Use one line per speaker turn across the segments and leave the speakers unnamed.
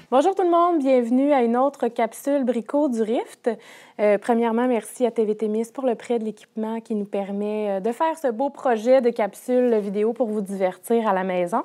Bonjour tout le monde, bienvenue à une autre capsule Brico du Rift. Premièrement, merci à TVT Miss pour le prêt de l'équipement qui nous permet de faire ce beau projet de capsule vidéo pour vous divertir à la maison.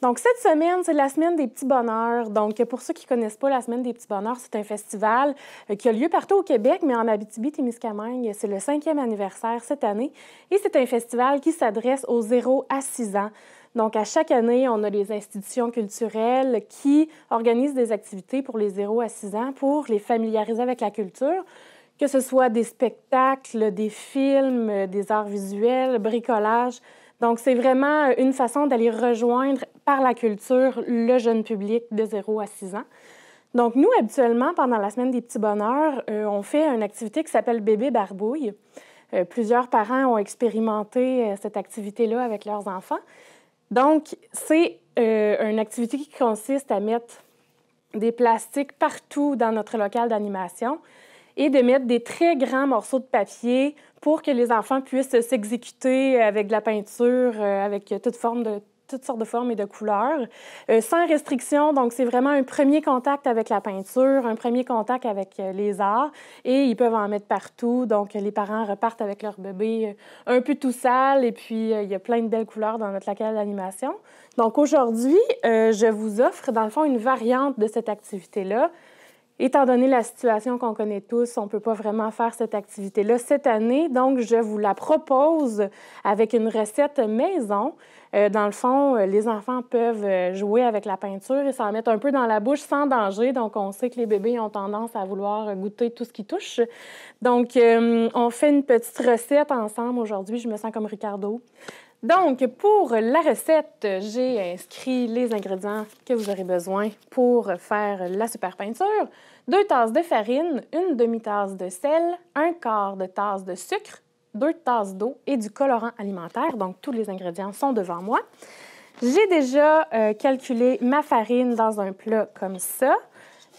Donc, cette semaine, c'est la semaine des petits bonheurs. Donc, pour ceux qui ne connaissent pas la semaine des petits bonheurs, c'est un festival qui a lieu partout au Québec, mais en Abitibi-Témiscamingue, c'est le 5e anniversaire cette année. Et c'est un festival qui s'adresse aux 0 à 6 ans. Donc, à chaque année, on a des institutions culturelles qui organisent des activités pour les 0 à 6 ans pour les familiariser avec la culture, que ce soit des spectacles, des films, des arts visuels, bricolage. Donc, c'est vraiment une façon d'aller rejoindre par la culture le jeune public de 0 à 6 ans. Donc, nous, habituellement, pendant la semaine des petits bonheurs, on fait une activité qui s'appelle Bébé Barbouille. Plusieurs parents ont expérimenté cette activité-là avec leurs enfants. Donc, c'est une activité qui consiste à mettre des plastiques partout dans notre local d'animation et de mettre des très grands morceaux de papier pour que les enfants puissent s'exécuter avec de la peinture, avec toutes sortes de formes et de couleurs, sans restriction. Donc, c'est vraiment un premier contact avec la peinture, un premier contact avec les arts, et ils peuvent en mettre partout. Donc, les parents repartent avec leur bébé un peu tout sale, et puis il y a plein de belles couleurs dans notre local d'animation. Donc, aujourd'hui, je vous offre, dans le fond, une variante de cette activité-là. Étant donné la situation qu'on connaît tous, on ne peut pas vraiment faire cette activité-là cette année, donc je vous la propose avec une recette maison. Dans le fond, les enfants peuvent jouer avec la peinture et s'en mettre un peu dans la bouche sans danger. Donc, on sait que les bébés ont tendance à vouloir goûter tout ce qui touche. Donc, on fait une petite recette ensemble aujourd'hui. Je me sens comme Ricardo. Donc, pour la recette, j'ai inscrit les ingrédients que vous aurez besoin pour faire la super peinture. 2 tasses de farine, 1 demi-tasse de sel, 1/4 de tasse de sucre, 2 tasses d'eau et du colorant alimentaire. Donc, tous les ingrédients sont devant moi. J'ai déjà calculé ma farine dans un plat comme ça.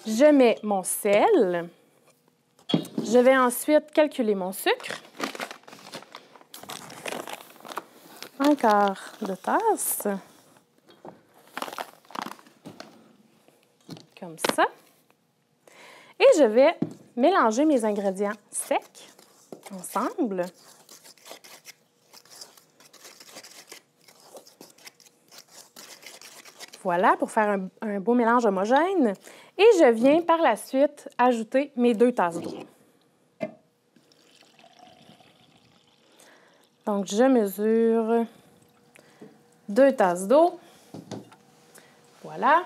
Je mets mon sel. Je vais ensuite calculer mon sucre. 1/4 de tasse, comme ça. Et je vais mélanger mes ingrédients secs ensemble. Voilà, pour faire un beau mélange homogène. Et je viens par la suite ajouter mes 2 tasses d'eau. Donc, je mesure 2 tasses d'eau. Voilà.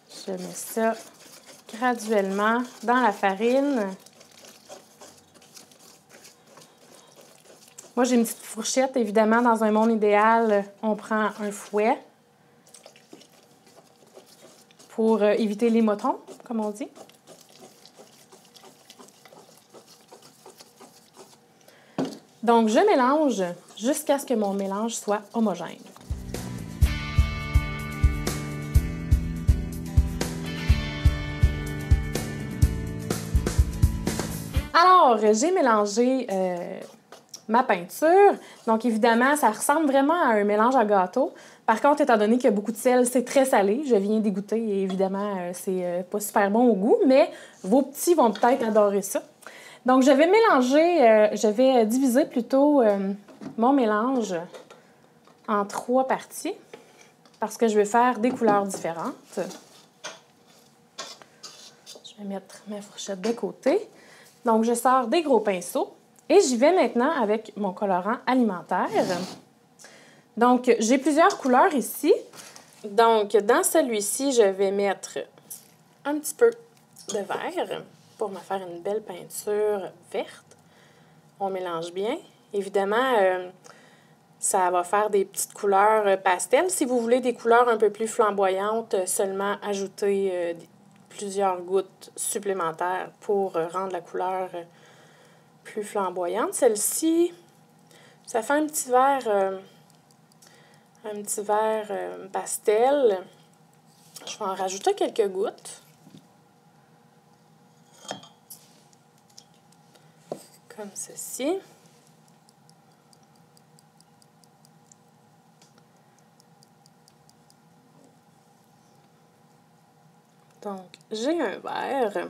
Je mets ça graduellement dans la farine. Moi, j'ai une petite fourchette. Évidemment, dans un monde idéal, on prend un fouet pour éviter les motons, comme on dit. Donc, je mélange jusqu'à ce que mon mélange soit homogène. Alors, j'ai mélangé ma peinture. Donc, évidemment, ça ressemble vraiment à un mélange à gâteau. Par contre, étant donné qu'il y a beaucoup de sel, c'est très salé. Je viens d'y goûter et évidemment, c'est pas super bon au goût, mais vos petits vont peut-être adorer ça. Donc, je vais mélanger, je vais diviser plutôt mon mélange en 3 parties parce que je vais faire des couleurs différentes. Je vais mettre ma fourchette de côté. Donc, je sors des gros pinceaux et j'y vais maintenant avec mon colorant alimentaire. Donc, j'ai plusieurs couleurs ici. Donc, dans celui-ci, je vais mettre un petit peu de vert pour me faire une belle peinture verte. On mélange bien. Évidemment, ça va faire des petites couleurs pastel. Si vous voulez des couleurs un peu plus flamboyantes, seulement ajouter plusieurs gouttes supplémentaires pour rendre la couleur plus flamboyante. Celle-ci, ça fait un petit vert pastel. Je vais en rajouter quelques gouttes. Comme ceci. Donc, j'ai un vert.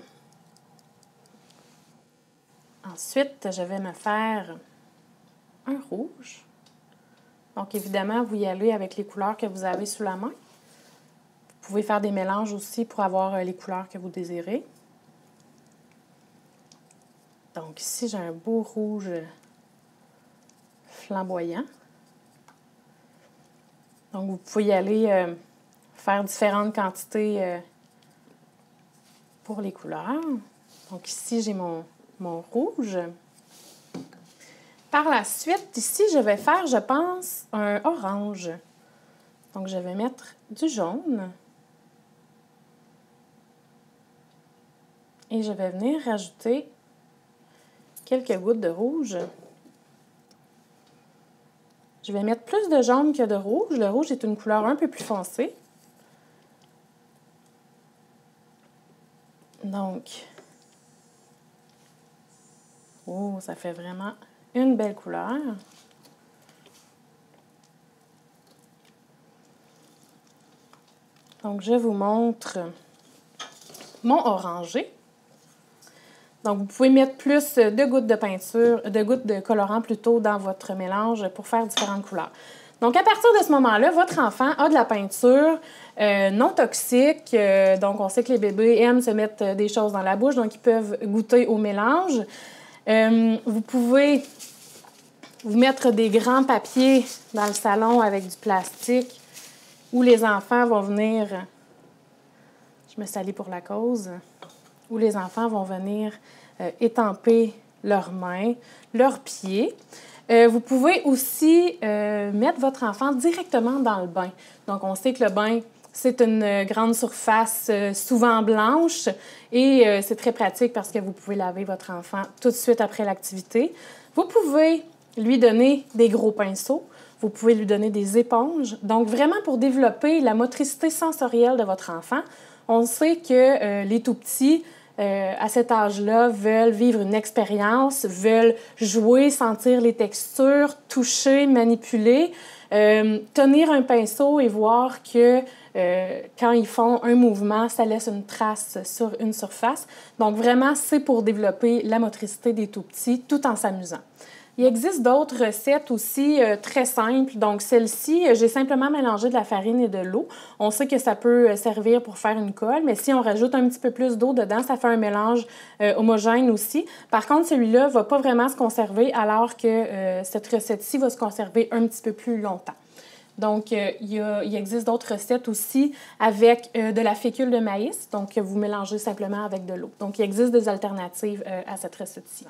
Ensuite, je vais me faire un rouge. Donc, évidemment, vous y allez avec les couleurs que vous avez sous la main. Vous pouvez faire des mélanges aussi pour avoir les couleurs que vous désirez. Donc, ici, j'ai un beau rouge flamboyant. Donc, vous pouvez y aller faire différentes quantités pour les couleurs. Donc, ici, j'ai mon rouge. Par la suite, ici, je vais faire, je pense, un orange. Donc, je vais mettre du jaune. Et je vais venir rajouter quelques gouttes de rouge. Je vais mettre plus de jaune que de rouge. Le rouge est une couleur un peu plus foncée. Donc, oh, ça fait vraiment une belle couleur. Donc, je vous montre mon orangé. Donc, vous pouvez mettre plus de gouttes de peinture, de gouttes de colorant plutôt dans votre mélange pour faire différentes couleurs. Donc, à partir de ce moment-là, votre enfant a de la peinture non toxique. Donc, on sait que les bébés aiment se mettre des choses dans la bouche, donc ils peuvent goûter au mélange. Vous pouvez vous mettre des grands papiers dans le salon avec du plastique où les enfants vont venir... Je me salis pour la cause. Où les enfants vont venir étamper leurs mains, leurs pieds. Vous pouvez aussi mettre votre enfant directement dans le bain. Donc, on sait que le bain, c'est une grande surface souvent blanche et c'est très pratique parce que vous pouvez laver votre enfant tout de suite après l'activité. Vous pouvez lui donner des gros pinceaux. Vous pouvez lui donner des éponges. Donc, vraiment pour développer la motricité sensorielle de votre enfant, on sait que les tout-petits, à cet âge-là, veulent vivre une expérience, veulent jouer, sentir les textures, toucher, manipuler, tenir un pinceau et voir que quand ils font un mouvement, ça laisse une trace sur une surface. Donc, vraiment, c'est pour développer la motricité des tout-petits tout en s'amusant. Il existe d'autres recettes aussi très simples. Donc, celle-ci, j'ai simplement mélangé de la farine et de l'eau. On sait que ça peut servir pour faire une colle, mais si on rajoute un petit peu plus d'eau dedans, ça fait un mélange homogène aussi. Par contre, celui-là ne va pas vraiment se conserver, alors que cette recette-ci va se conserver un petit peu plus longtemps. Donc, il existe d'autres recettes aussi avec de la fécule de maïs. Donc, vous mélangez simplement avec de l'eau. Donc, il existe des alternatives à cette recette-ci.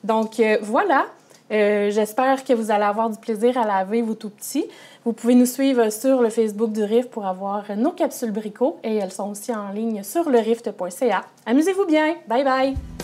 Donc, voilà. J'espère que vous allez avoir du plaisir à laver vos tout-petits. Vous pouvez nous suivre sur le Facebook du Rift pour avoir nos capsules Brico et elles sont aussi en ligne sur lerift.ca. Amusez-vous bien! Bye bye!